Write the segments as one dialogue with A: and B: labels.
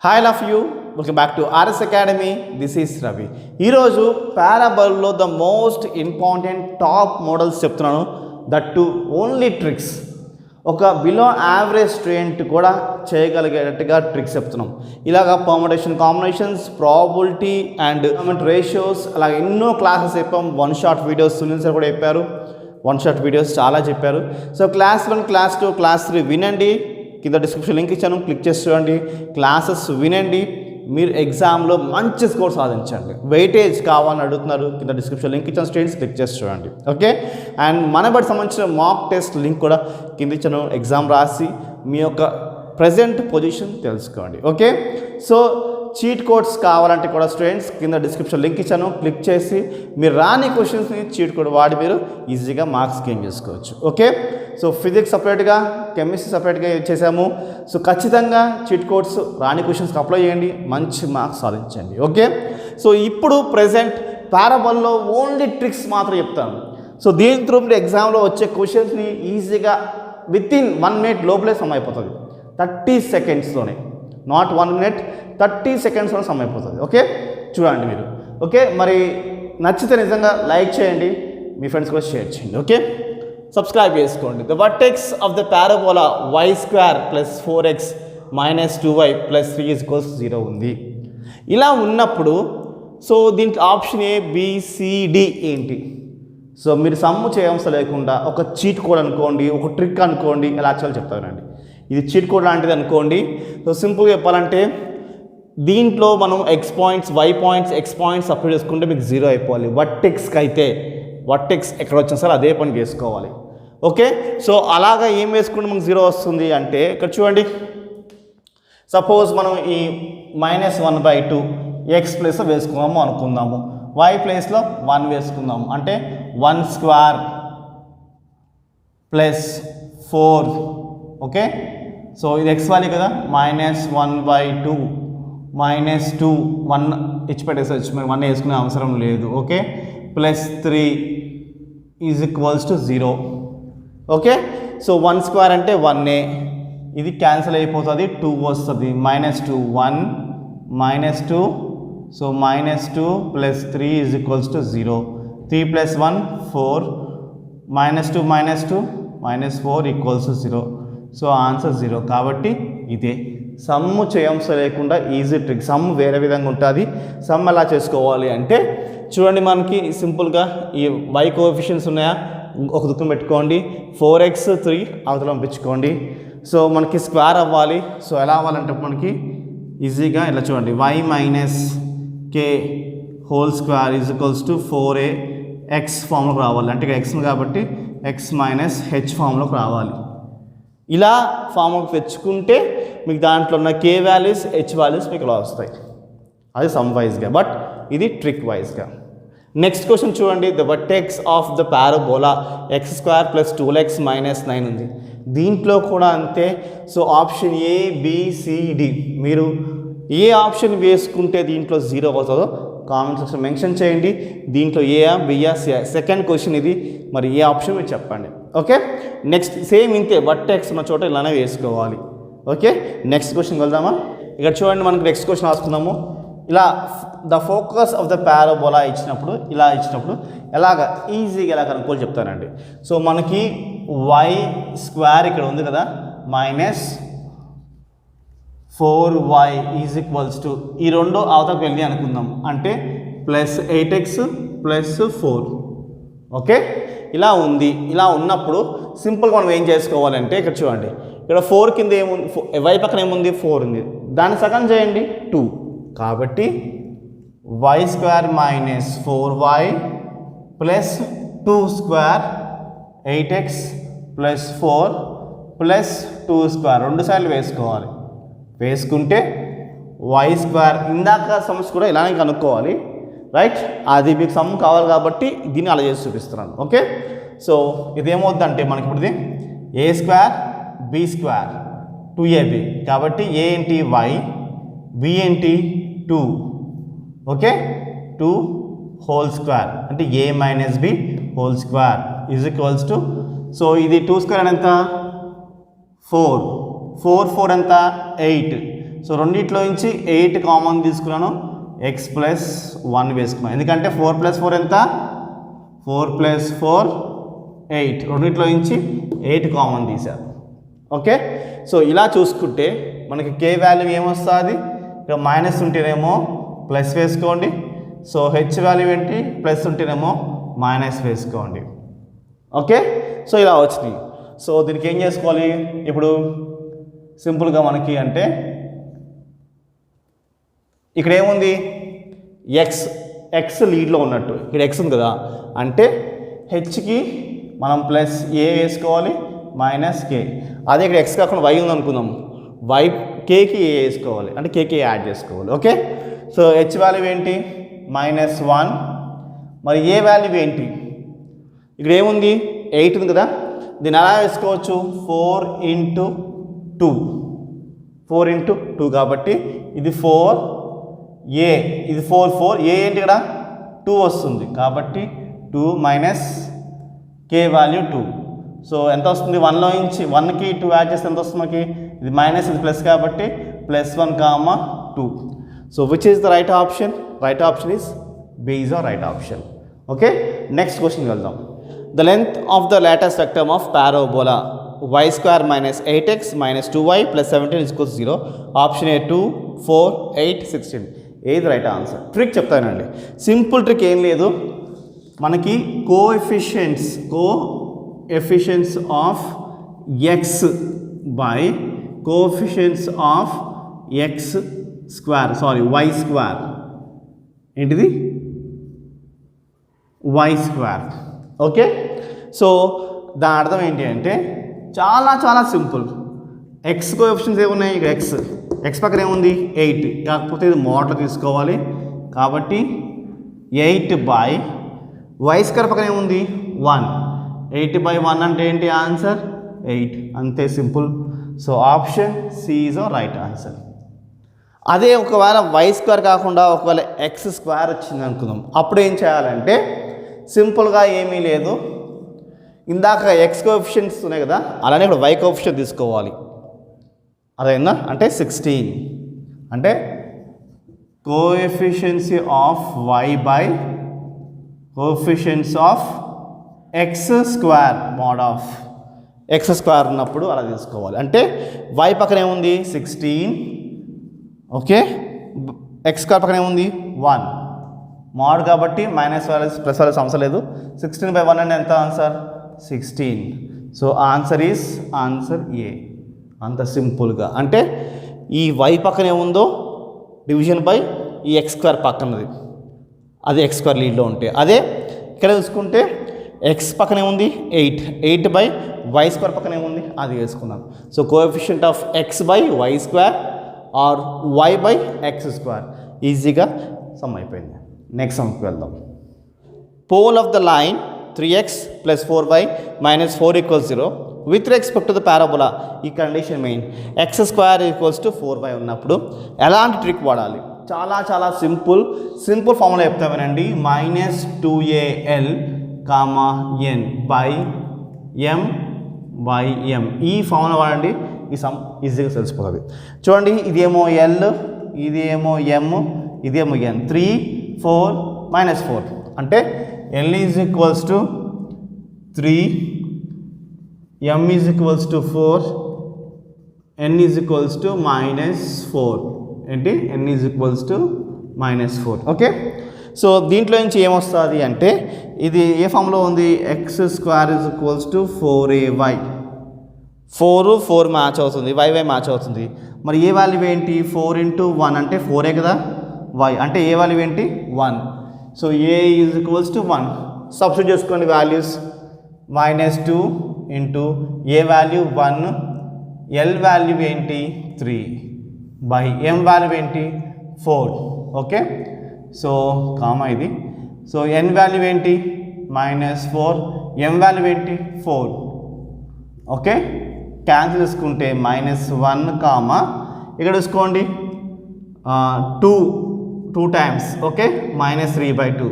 A: Hi love you welcome back to RS academy. This is Ravi. ఈరోజు పారాబల్లో the most important top models చెప్తున్నాను, that too only tricks. ఒక below average student కూడా చేయగలిగేటట్టుగా tricks చెప్తున్నాం. ఇలాగ permutation combinations, probability and ratios, అలాగ ఎన్నో క్లాసెస్ చెప్పాం. One shot videos Sunil sir కూడా చెప్పారు, వన్ షాట్ వీడియోస్ చాలా చెప్పారు. సో క్లాస్ 1, క్లాస్ 2, క్లాస్ 3 వినండి. కింద డిస్క్రిప్షన్ లింక్ ఇచ్చాను, క్లిక్ చేసి చూడండి. క్లాసెస్ వినండి, మీరు ఎగ్జామ్లో మంచి స్కోర్ సాధించండి. వెయిటేజ్ కావాలని అడుగుతున్నారు, కింద డిస్క్రిప్షన్ లింక్ ఇచ్చాను, స్టూడెంట్స్ క్లిక్ చేసి చూడండి. ఓకే, అండ్ మనబడి సంబంధించిన మాక్ టెస్ట్ లింక్ కూడా కింద ఇచ్చాను. ఎగ్జామ్ రాసి మీ యొక్క ప్రజెంట్ పొజిషన్ తెలుసుకోండి. ఓకే, సో చీట్ కోడ్స్ కావాలంటే కూడా స్టూడెంట్స్ కింద డిస్క్రిప్షన్ లింక్ ఇచ్చాను, క్లిక్ చేసి మీరు రాని క్వశ్చన్స్ని చీట్ కోడ్ వాడి మీరు ఈజీగా మార్క్స్ గెయిన్ చేసుకోవచ్చు. ఓకే, సో ఫిజిక్స్ సపరేట్గా, కెమిస్ట్రీ సపరేట్గా చేసాము. సో ఖచ్చితంగా చీట్ కోడ్స్ రాని క్వశ్చన్స్కి అప్లై చేయండి, మంచి మార్క్స్ సాధించండి. ఓకే, సో ఇప్పుడు ప్రజెంట్ పారాబల్లో ఓన్లీ ట్రిక్స్ మాత్రం చెప్తాను. సో దీని త్రూ మీరు ఎగ్జామ్లో వచ్చే క్వశ్చన్స్ని ఈజీగా వితిన్ 1 మినిట్ లోపలే సమ్ అయిపోతుంది. 30 సెకండ్స్లోనే, నాట్ 1 మినిట్, 30 సెకండ్స్లో సమ్ అయిపోతుంది. ఓకే, చూడండి మీరు. ఓకే, మరి నచ్చితే నిజంగా లైక్ చేయండి, మీ ఫ్రెండ్స్ కూడా షేర్ చేయండి. ఓకే, సబ్స్క్రైబ్ చేసుకోండి. The vertex of the parabola y² + 4x - 2y + 3 = 0 ఉంది. ఇలా ఉన్నప్పుడు సో దీనికి option A, B, C, D ఏంటి? సో మీరు సమ్ము చేయవలసిన లేకుండా ఒక చీట్ కోడ్ అనుకోండి, ఒక ట్రిక్ అనుకోండి, ఎలా చేయాలో చెప్తానండి. ఇది చీట్ కోడ్ లాంటిది అనుకోండి. సో సింపుల్గా చెప్పాలంటే దీంట్లో మనం x points, y points, x points apply చేసుకుంటే మీకు 0 అయిపోవాలి. వర్టెక్స్కి అయితే వర్టెక్స్ ఎక్కడ వచ్చినా సరే అదే పని చేసుకోవాలి. ఓకే, సో అలాగా ఏం వేసుకుంటే మనకు 0 వస్తుంది అంటే ఇక్కడ చూడండి. సపోజ్ మనం ఈ -1/2 x ప్లేస్లో వేసుకున్నాము అనుకుందాము, y ప్లేస్లో 1 వేసుకుందాము. అంటే 1² + 4. ఓకే, సో ఇది x వాల్యూ కదా, -1/2 -2 1 ఇచ్చి పెట్టేసచ్చు, మరి 1 వేసుకునే అవసరం లేదు. ఓకే, +3 = 0. ఓకే, సో 1² అంటే 1, ఇది క్యాన్సిల్ అయిపోతుంది, 2 వస్తుంది. -2 1 -2, సో -2 + 3 = 0. 3 + 1 4, -2 -2 -4 = 0. So answer 0. కాబట్టి ఇదే సమ్ము చేయవలసిన లేకుండా ఈజీ ట్రిక్. సమ్ వేరే విధంగా ఉంటుంది. సమ్ ఎలా చేసుకోవాలి అంటే చూడండి, మనకి సింపుల్గా ఈ y కోఎఫిషియన్స్ ఉన్నాయా, ఒక దుఃఖం పెట్టుకోండి. 4x 3 అవతల పంపించుకోండి. సో మనకి స్క్వేర్ అవ్వాలి. సో ఎలా అవ్వాలంటే మనకి ఈజీగా ఇలా చూడండి, y - k² = 4a x ఫామ్లోకి రావాలి. అంటే x కాబట్టి x - h ఫామ్లోకి రావాలి. ఇలా ఫామ్లోకి తెచ్చుకుంటే మీకు దాంట్లో ఉన్న k వాల్యూస్, h వాల్యూస్ మీకు ఇలా వస్తాయి. అది సమ్ వైజ్గా, బట్ ఇది ట్రిక్ వైజ్గా. నెక్స్ట్ క్వశ్చన్ చూడండి. The vertex of the parabola x² + 2x - 9 ఉంది. దీంట్లో కూడా అంతే. So option A, B, C, D, మీరు ఏ ఆప్షన్ వేసుకుంటే దీంట్లో 0 అవుతుందో కామెంట్ సెక్షన్ మెన్షన్ చేయండి. దీంట్లో ఏయా, బియా, సియా? సెకండ్ క్వశ్చన్ ఇది. మరి ఏ ఆప్షన్ మీరు చెప్పండి. ఓకే, నెక్స్ట్ సేమ్ ఇంతే, వర్టెక్స్ ఉన్న చోట ఇలానే వేసుకోవాలి. ఓకే, నెక్స్ట్ క్వశ్చన్ వెళ్దామా? ఇక్కడ చూడండి, మనకి నెక్స్ట్ క్వశ్చన్ రాసుకుందాము. ఇలా the focus of the parabola ఇచ్చినప్పుడు, ఇలా ఇచ్చినప్పుడు ఎలాగ ఈజీగా ఎలా కనుక్కోవాలి చెప్తానండి. సో మనకి y² ఇక్కడ ఉంది కదా, -4y = ఈ రెండు అవతలకు వెళ్ళి అనుకుందాం, అంటే +8x + 4. ఓకే, ఇలా ఉంది. ఇలా ఉన్నప్పుడు సింపుల్గా మనం ఏం చేసుకోవాలంటే ఇక్కడ చూడండి, ఇక్కడ 4 కింద ఏముంది, y పక్కన ఏముంది, 4 ఉంది. దాన్ని సగం చేయండి, 2. కాబట్టి y² - 4y + 2² 8x + 4 + 2² 2 సార్లు వేసుకోవాలి. వేసుకుంటే y² ఇందాక సమస్య కూడా ఇలానే కనుక్కోవాలి, రైట్? అది మీకు సమ్ కావాలి కాబట్టి దీన్ని అలా చేసి చూపిస్తున్నాను. ఓకే, సో ఇదేమవుతుందంటే మనకి ఇప్పుడు ఇది a² b² 2ab. కాబట్టి a ఏంటి, y, b ఏంటి, 2. ఓకే, 2 హోల్² అంటే a - b (2) సో ఇది 2² ఎంత, 4 4 4 ఎంత, 8. సో రెండిట్లో నుంచి 8 కామన్ తీసుకున్నాను, ఎక్స్ ప్లస్ 1 వేసుకున్నాను. ఎందుకంటే 4 + 4 ఎంత? 4 + 4 8. రెండిట్లో నుంచి 8 కామన్ తీశారు. ఓకే, సో ఇలా చూసుకుంటే మనకి కే వాల్యూ ఏమొస్తుంది? ఇక్కడ మైనస్ ఉంటేనేమో ప్లస్ వేసుకోండి. సో హెచ్ వాల్యూ ఏంటి? ప్లస్ ఉంటేనేమో మైనస్ వేసుకోండి. ఓకే, సో ఇలా వచ్చినాయి. సో దీనికి ఏం చేసుకోవాలి ఇప్పుడు? సింపుల్గా మనకి అంటే ఇక్కడ ఏముంది? ఎక్స్ లీడ్లో ఉన్నట్టు ఇక్కడ ఎక్స్ ఉంది కదా, అంటే హెచ్కి మనం ప్లస్ ఏ వేసుకోవాలి, మైనస్ కే. అదే ఇక్కడ ఎక్స్ కాకుండా వై ఉంది అనుకుందాం, వై కేకి ఏ వేసుకోవాలి, అంటే కేకి యాడ్ చేసుకోవాలి. ఓకే, సో హెచ్ వాల్యూ ఏంటి? -1. మరి ఏ వాల్యూ ఏంటి? ఇక్కడ ఏముంది? 8 ఉంది కదా, దీన్ని ఎలా వేసుకోవచ్చు? 4 × 2. 4 × 2 కాబట్టి ఇది 4a, ఇది 4 ఏ ఏంటి? ఇక్కడ 2 వస్తుంది కాబట్టి 2 మైనస్ కే వాల్యూ 2. సో ఎంత వస్తుంది? 1లో నుంచి 1కి 2 యాడ్ చేస్తే ఎంత వస్తుంది మనకి? ఇది మైనస్, ఇది ప్లస్ కాబట్టి +1, 2. So which is the right option? Right option is B is the right option. Okay, next క్వశ్చన్కి వెళ్దాం. The length of the latus rectum of parabola y² - 8x - 2y + 17 = 0. Option A 2, 4, 8, 16. ఏది right answer? Trick చెప్తానండి. Simple trick ఏం లేదు, మనకి coefficients of x by coefficients of y². ఏంటిది? y². Okay, so దాని అర్థం ఏంటి అంటే చాలా సింపుల్. ఎక్స్ కోఎఫిషియెంట్స్ ఏమున్నాయి? ఇక్కడ ఎక్స్ పక్కన ఏముంది? 8. కాకపోతే ఇది మోడల్ తీసుకోవాలి కాబట్టి 8/y² పక్కన ఏముంది? 1. 8/1 అంటే ఏంటి? ఆన్సర్ 8. అంతే simple. So option C is right answer. అదే ఒకవేళ y² కాకుండా ఒకవేళ x² వచ్చింది అనుకుందాం, అప్పుడు ఏం చేయాలంటే సింపుల్గా ఏమీ లేదు, ఇందాక ఎక్స్ కోఎఫిషియెంట్స్ ఉన్నాయి కదా, అలానే ఇప్పుడు వై కోఎఫిషియెంట్ తీసుకోవాలి. అదైందా? అంటే 16 అంటే coefficient of y by coefficient of x² mod of x² ఉన్నప్పుడు అలా తీసుకోవాలి. అంటే వై పక్కన ఏముంది? 16. ఓకే, x² పక్కన ఏముంది? 1. మోడ్ కాబట్టి మైనస్ వాల్యూస్ ప్లస్ వాల్యూస్ అవసరం లేదు. 16/1 అంటే ఎంత answer? 16. So answer is answer A. అంత సింపుల్గా అంటే ఈ వై పక్కన ఏముందో డివిజన్ బై ఈ x² పక్కనది, అదే x² లీడ్లో ఉంటే. అదే ఇక్కడ చూసుకుంటే ఎక్స్ పక్కన ఏముంది? 8/y² పక్కన ఏముంది? అది వేసుకున్నాం. So coefficient of x/y² are y/x² ఈజీగా సమ్ అయిపోయింది. నెక్స్ట్ సమ్కి వెళ్దాం. Pole of the line 3x + 4y - 4 = 0 with respect to the parabola. ఈ కండిషన్ మెయిన్ x² = 4y ఉన్నప్పుడు ఎలాంటి ట్రిక్ వాడాలి? చాలా సింపుల్ ఫార్ములా చెప్తా వినండి. -2al, n m ఈ ఫార్ములా వాడండి, ఈ సమ్ ఈజీగా తెలిసిపోతుంది. చూడండి, ఇదేమో l, ఇదేమో m, ఇదేమో n. 3, 4 - 4 అంటే l = 3, m = 4, n = -4. ఏంటి? n = -4. ఓకే, సో దీంట్లో నుంచి ఏమొస్తుంది అంటే ఇది ఏ ఫామ్లో ఉంది? x² = 4ay. 4 మ్యాచ్ అవుతుంది, y మ్యాచ్ అవుతుంది. మరి ఏ వాల్యూ ఏంటి? 4 × 1 అంటే 4 కదా, y అంటే ఏ వాల్యూ ఏంటి? 1. So a = 1. సబ్స్టిట్యూట్ చేసుకోండి values. -2 × a value 1, l value ఏంటి? 3 బై m వాల్యూ ఏంటి? 4. ఓకే, సో కామా ఇది. సో n వాల్యూ ఏంటి? -4, m వాల్యూ ఏంటి? 4. ఓకే, క్యాన్సిల్ చేసుకుంటే -1 కామా ఇక్కడ చూసుకోండి 2 times. Okay, -3/2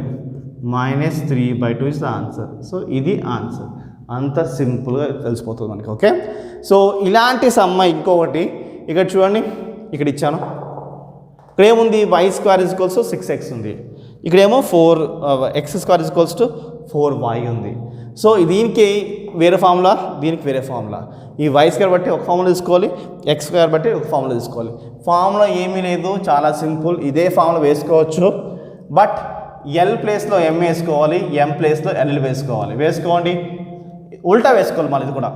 A: is the answer. So ఇది ఆన్సర్. అంత సింపుల్గా తెలిసిపోతుంది మనకి. ఓకే, సో ఇలాంటి సమ్మ ఇంకొకటి ఇక్కడ చూడండి, ఇక్కడ ఇచ్చాను. ఇక్కడ ఏముంది y square is equals to 6x ఉంది. ఇక్కడేమో 4x square is equals to 4y ఉంది. సో దీనికి వేరే ఫార్ములా, దీనికి వేరే ఫార్ములా. ఈ వై స్క్వేర్ బట్టి ఒక ఫార్ములా తీసుకోవాలి, ఎక్స్ స్క్వేర్ బట్టి ఒక ఫార్ములా తీసుకోవాలి. ఫార్ములా ఏమీ లేదు, చాలా సింపుల్. ఇదే ఫార్ములా వేసుకోవచ్చు, బట్ ఎల్ ప్లేస్లో ఎం వేసుకోవాలి, ఎం ప్లేస్లో ఎల్ వేసుకోవాలి. వేసుకోండి, ఉల్టా వేసుకోవాలి మళ్ళీ. ఇది కూడా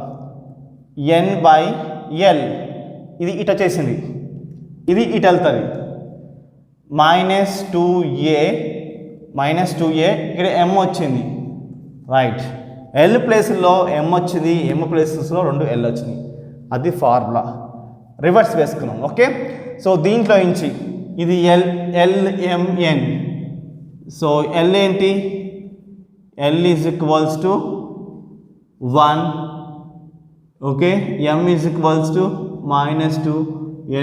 A: n/l, ఇది ఇటు వచ్చేసింది, ఇది ఇటు వెళ్తుంది. -2a ఇక్కడ m వచ్చింది, రైట్. ఎల్ ప్లేస్లో m వచ్చింది, m ప్లేసెస్లో 2 l వచ్చినాయి. అది ఫార్ములా. రివర్స్ వేసుకున్నాం. ఓకే, సో దీంట్లో నుంచి ఇది LMN. సో L ఏంటి? L is equals to 1. Okay, M is equals to -2,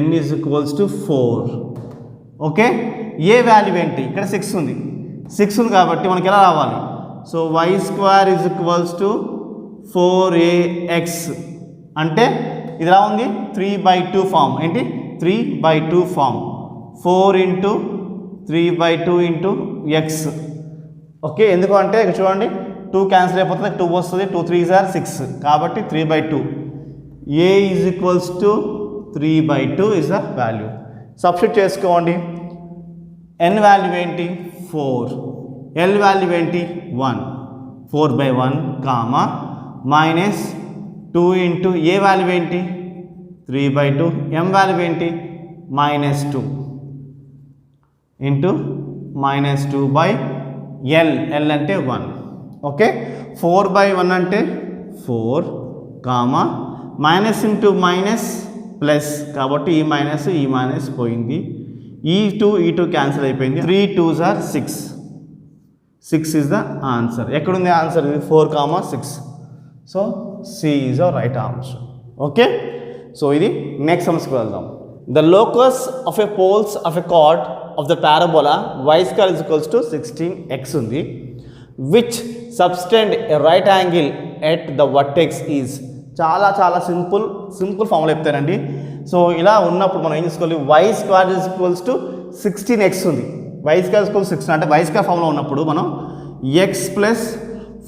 A: N is equals to 4. Okay, A value ఏంటి? ఇక్కడ 6 ఉంది, 6 ఉంది కాబట్టి మనకి ఎలా రావాలి? So y square is equals to 4ax అంటే ఇది ఎలా ఉంది? 3/2 ఫామ్. ఏంటి? 3/2 ఫామ్. 4 × 3/2 × x. ఓకే, ఎందుకు అంటే ఇక్కడ చూడండి 2 క్యాన్సిల్ అయిపోతుంది, 2 వస్తుంది, 2 3s are 6 కాబట్టి 3/2. a is equals to 3/2 is the value. Substitute చేసుకోండి. n వాల్యూ ఏంటి? 4. l వాల్యూ ఏంటి? 1. 4/1 కామా -2 × a వాల్యూ ఏంటి? 3/2. m వాల్యూ ఏంటి? -2 × -2/l. l అంటే 1. ఓకే, 4/1 అంటే 4 comma minus into minus plus కాబట్టి ఈ మైనస్ పోయింది. ఈ 2 క్యాన్సిల్ అయిపోయింది. 3 2s are 6. 6 is the answer. ఎక్కడుంది answer? 4, 6. So C is our right answer. Okay, so ఇది నెక్స్ట్ సమస్యకు వెళ్దాం. The locus of a poles of a chord of the parabola y square is equals to 16x ఉంది, which subtend a right angle at the vertex is. చాలా simple formula చెప్తానండి. So ఇలా ఉన్నప్పుడు మనం ఏం చేసుకోవాలి? y square is equals to 16x ఉంది. y square equals 16 అంటే y స్క్వేర్ ఫార్ములా ఉన్నప్పుడు మనం x plus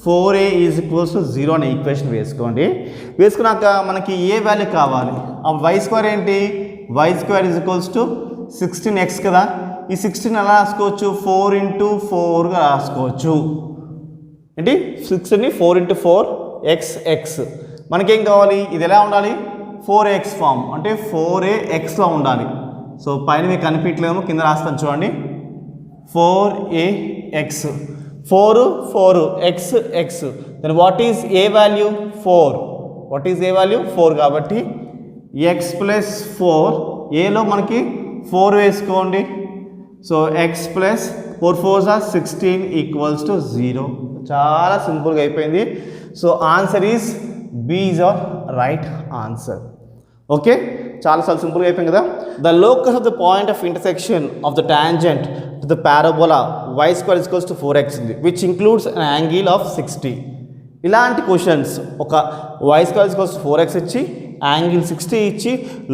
A: 4a is equals to 0 అనే ఈక్వేషన్ వేసుకోండి. వేసుకున్నాక మనకి ఏ వాల్యూ కావాలి? ఆ y స్క్వేర్ ఏంటి? y square is equals to 16x కదా. ఈ 16 ఎలా రాసుకోవచ్చు? 4 × 4గా రాసుకోవచ్చు. ఏంటి? 16ని 4 × 4 x. మనకేం కావాలి? ఇది ఎలా ఉండాలి? 4x ఫామ్ అంటే 4axలో ఉండాలి. సో పైన మీకు కనిపించలేము, కింద రాస్తాను చూడండి. 4ax, 4 x. Then what is a value? 4. What is a value? 4 కాబట్టి x ప్లస్ 4, ఏలో మనకి 4 వేసుకోండి. So x plus 4 4s are 16 equals to 0. చాలా సింపుల్గా అయిపోయింది. So answer is B is our right answer. Okay, చాలా సింపుల్గా అయిపోయింది కదా. The locus of the point of intersection of the tangent to the parabola y square is equals to 4x ఉంది, which includes an angle of 60. ఇలాంటి questions ఒక y square is equals to 4x ఇచ్చి angle 60 ఇచ్చి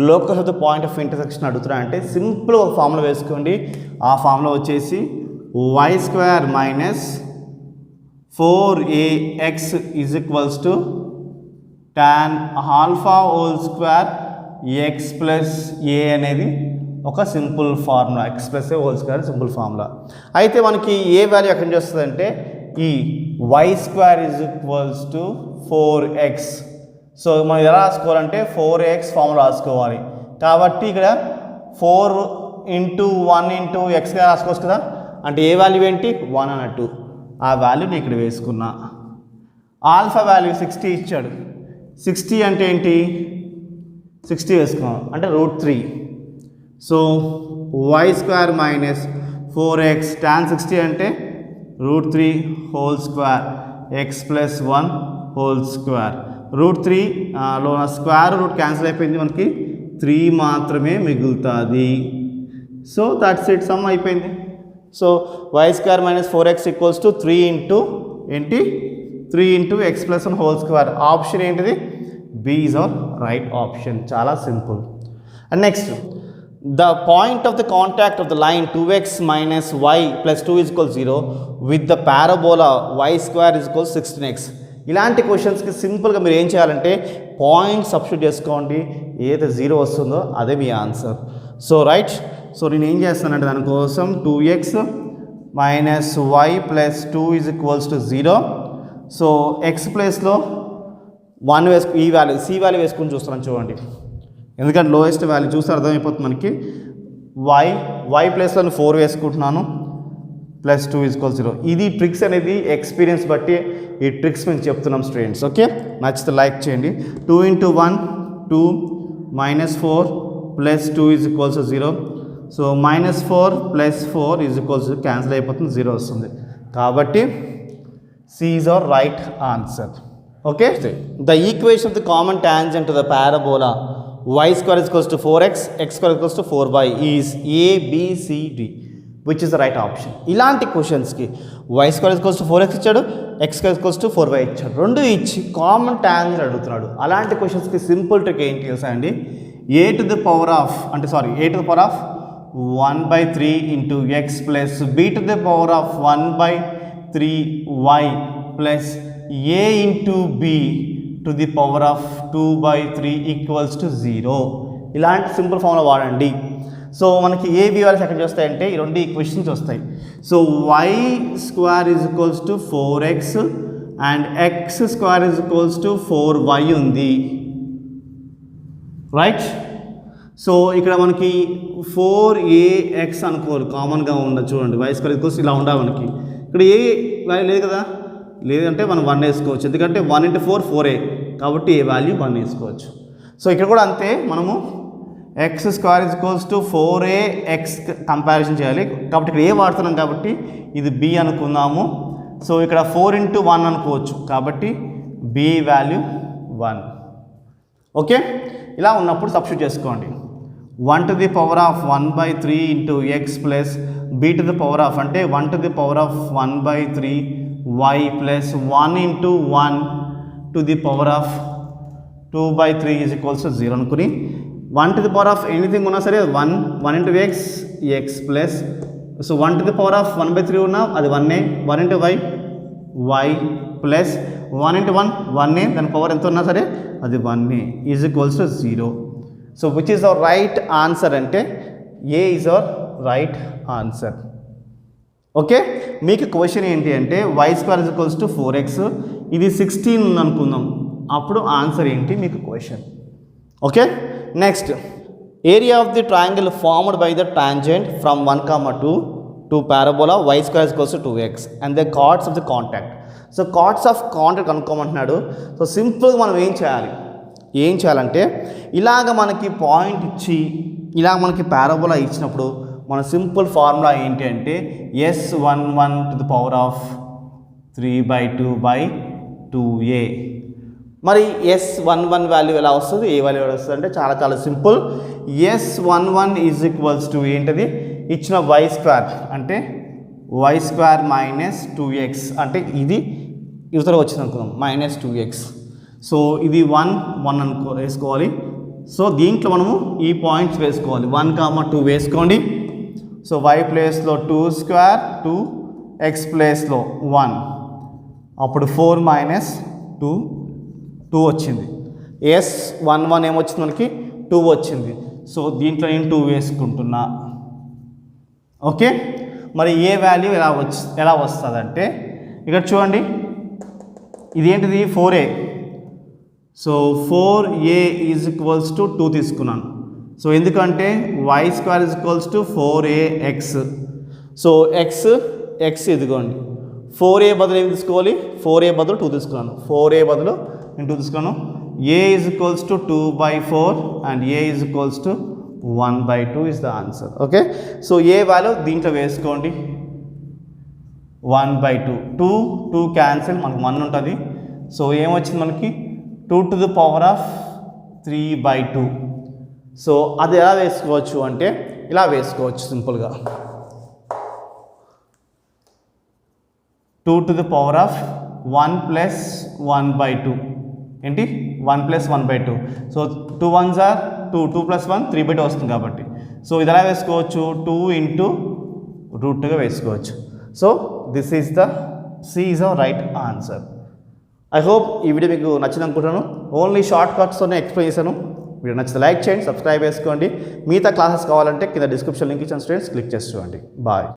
A: locus of the point of intersection అడుగుతున్నా అంటే simple ఒక formula వేసుకోండి. ఆ ఫార్ములా వచ్చేసి y square minus 4ax is equals to tan alpha whole square x plus a అనేది ఒక simple formula. x plus a whole square simple formula. అయితే మనకి ఏ వాల్యూ ఎక్కడి నుంచి వస్తుందంటే ఈ y square is equals to 4x. So మనం ఎలా రాసుకోవాలంటే 4x ఫార్ములా రాసుకోవాలి. కాబట్టి ఇక్కడ 4 × 1 × xగా రాసుకోవచ్చు కదా. అంటే ఏ వాల్యూ ఏంటి? 1 అన్నట్టు. ఆ వాల్యూని ఇక్కడ వేసుకున్నా. ఆల్ఫా వాల్యూ 60 ఇచ్చాడు. 60 అంటే ఏంటి? 60 వేసుకున్నాం అంటే √3. So y square minus 4x tan 60 అంటే √3 whole square x plus 1 whole square. √3లో స్క్వేర్ రూట్ క్యాన్సిల్ అయిపోయింది, మనకి 3 మాత్రమే మిగులుతుంది. సో దట్స్ ఇట్, సమ్ అయిపోయింది. So y square minus 4x equals to 3 ఏంటి? 3 × x plus 1 whole square. Option ఏంటిది? B is our right option. చాలా simple. And next the point of the contact of the line 2x minus y plus 2 is equal 0 with the parabola y square is equal 16x. ఇలాంటి క్వశ్చన్స్కి సింపుల్గా మీరు ఏం చేయాలంటే point substitute చేసుకోండి, ఏదైతే 0 వస్తుందో అదే మీ ఆన్సర్. సో రైట్, సో నేను ఏం చేస్తానంటే దానికోసం 2x minus y plus 2 is equals to 0. So x ప్లేస్లో 1 వేసుకు ఈ వాల్యూ c వాల్యూ వేసుకుని చూస్తున్నాను చూడండి, ఎందుకంటే లోయెస్ట్ వాల్యూ చూస్తే అర్థమైపోతుంది మనకి. y ప్లేస్లో 4 వేసుకుంటున్నాను ప్లస్ 2 is equal 0. ఇది ట్రిక్స్ అనేది ఎక్స్పీరియన్స్ బట్టి ఈ ట్రిక్స్ మీకు చెప్తున్నాం స్టూడెంట్స్. ఓకే, నచ్చితే లైక్ చేయండి. 2 into 1 2 minus 4 plus 2 is equal to 0. So -4 plus 4 is equal to cancel అయిపోతుంది, 0 వస్తుంది. కాబట్టి C is our right answer. Okay, the equation of the common tangent to the parabola y square is equals to 4x, x square is equals to 4y is A, B, C, D. Which is the right option? ఇలాంటి క్వశ్చన్స్కి y square is equals to 4x ఇచ్చాడు, x square is equals to 4y ఇచ్చాడు, రెండు ఇచ్చి common tangent అడుగుతున్నాడు. అలాంటి క్వశ్చన్స్కి simple trick ఏంటి తెలుసా అండి, a to the power of 1/3 into x plus b to the power of 1/3y plus a into b to the power of 2/3 equals to 0. ఇలాంటి సింపుల్ ఫార్ములా వాడండి. సో మనకి A B values ఎక్కడ వస్తాయంటే ఈ రెండు ఈక్వేషన్స్ వస్తాయి. So y square is equals to 4x and x square is equals to 4y ఉంది, right. So ఇక్కడ మనకి 4ax అనుకోవాలి, కామన్గా ఉండదు చూడండి, y స్క్వేర్ ఈక్వల్స్ ఇలా ఉండాలి మనకి. ఇక్కడ ఏ వాల్యూ లేదు కదా, లేదంటే మనం 1 వేసుకోవచ్చు, ఎందుకంటే 1 into 4 4a కాబట్టి ఏ వాల్యూ 1 వేసుకోవచ్చు. సో ఇక్కడ కూడా అంతే, మనము x square is equals to 4ax comparison చేయాలి కాబట్టి ఇక్కడ ఏ వాడుతున్నాం కాబట్టి ఇది b అనుకుందాము. సో ఇక్కడ 4 into 1 అనుకోవచ్చు కాబట్టి b వాల్యూ 1. ఓకే, ఇలా ఉన్నప్పుడు సబ్స్టిట్యూట్ చేసుకోండి. 1 to the power of 1/3 into x plus b to the power of అంటే 1 to the power of 1/3y plus 1 into 1 to the power of 2/3 is equals to 0 అనుకుని 1 to the power of anything ఉన్నా సరే 1 into x plus, so 1 to the power of 1/3 ఉన్నా అది 1 into y plus 1 into 1 దాని power ఎంత ఉన్నా సరే అది 1 is equals to 0. So which is our right answer అంటే A is our right answer. Okay, మీకు క్వశ్చన్ ఏంటి అంటే y square is equals to 4x, ఇది 16 ఉంది అనుకుందాం, అప్పుడు ఆన్సర్ ఏంటి మీకు question. Okay, next area of the triangle formed by the tangent from 1, 2 to parabola y square is equals to 2x and the chords of the contact. So chords of contact కనుక్కోమంటున్నాడు. So సింపుల్గా మనం ఏం చేయాలంటే ఇలాగ మనకి point ఇచ్చి ఇలా మనకి parabola ఇచ్చినప్పుడు మన సింపుల్ ఫార్ములా ఏంటి అంటే S11 to the power of 3/2/2a. మరి S11 వాల్యూ ఎలా వస్తుంది, ఏ వాల్యూ ఎలా వస్తుంది అంటే చాలా simple. S11 is equals to ఏంటది, ఇచ్చిన y స్క్వేర్ అంటే y స్క్వేర్ మైనస్ 2x అంటే ఇది యువతలో వచ్చింది అనుకుందాం -2x. సో ఇది 1 వేసుకోవాలి. సో దీంట్లో మనము ఈ పాయింట్స్ వేసుకోవాలి, 1, 2 వేసుకోండి. సో y ప్లేస్లో 2 స్క్వేర్ 2, x ప్లేస్లో 1, అప్పుడు 4 - 2 వచ్చింది. S11 ఏమొచ్చింది మనకి 2 వచ్చింది. సో దీంట్లో నేను 2 వేసుకుంటున్నా. ఓకే, మరి ఏ వాల్యూ ఎలా వస్తుంది అంటే ఇక్కడ చూడండి, ఇదేంటిది 4a. So 4a is equals to 2 తీసుకున్నాను. సో ఎందుకంటే y square is equals to 4ax. So x ఇదిగోండి, 4a బదులు ఏమి తీసుకోవాలి, 4a బదులు 2 తీసుకున్నాను, 4a బదులు నేను 2 తీసుకున్నాను. a is equals to 2/4 and a is equals to 1/2 is the answer. Okay, so A value దీంట్లో వేసుకోండి, 1/2. 2 క్యాన్సిల్, మనకు 1 ఉంటుంది. సో ఏమొచ్చింది మనకి 2 to the power of 3/2. So అది ఎలా వేసుకోవచ్చు అంటే ఇలా వేసుకోవచ్చు సింపుల్గా, 2 to the power of 1 plus 1/2 ఏంటి 1 plus 1/2. So 2 1s are 2, 2 plus 1 3/2 వస్తుంది కాబట్టి సో ఇది ఎలా వేసుకోవచ్చు, 2 ఇంటూ రూట్గా వేసుకోవచ్చు. So this is the C is our right answer. I hope ఈ వీడియో మీకు నచ్చింది అనుకుంటున్నాను. ఓన్లీ షార్ట్ కట్స్తోనే ఎక్స్ప్లెయిన్ చేశాను. వీడియో నచ్చితే లైక్ చేయండి, సబ్స్క్రైబ్ చేసుకోండి. మిగతా క్లాసెస్ కావాలంటే కింద డిస్క్రిప్షన్ లింక్ ఇచ్చిన స్టూడెంట్స్ క్లిక్ చేసి చూడండి. బాయ్.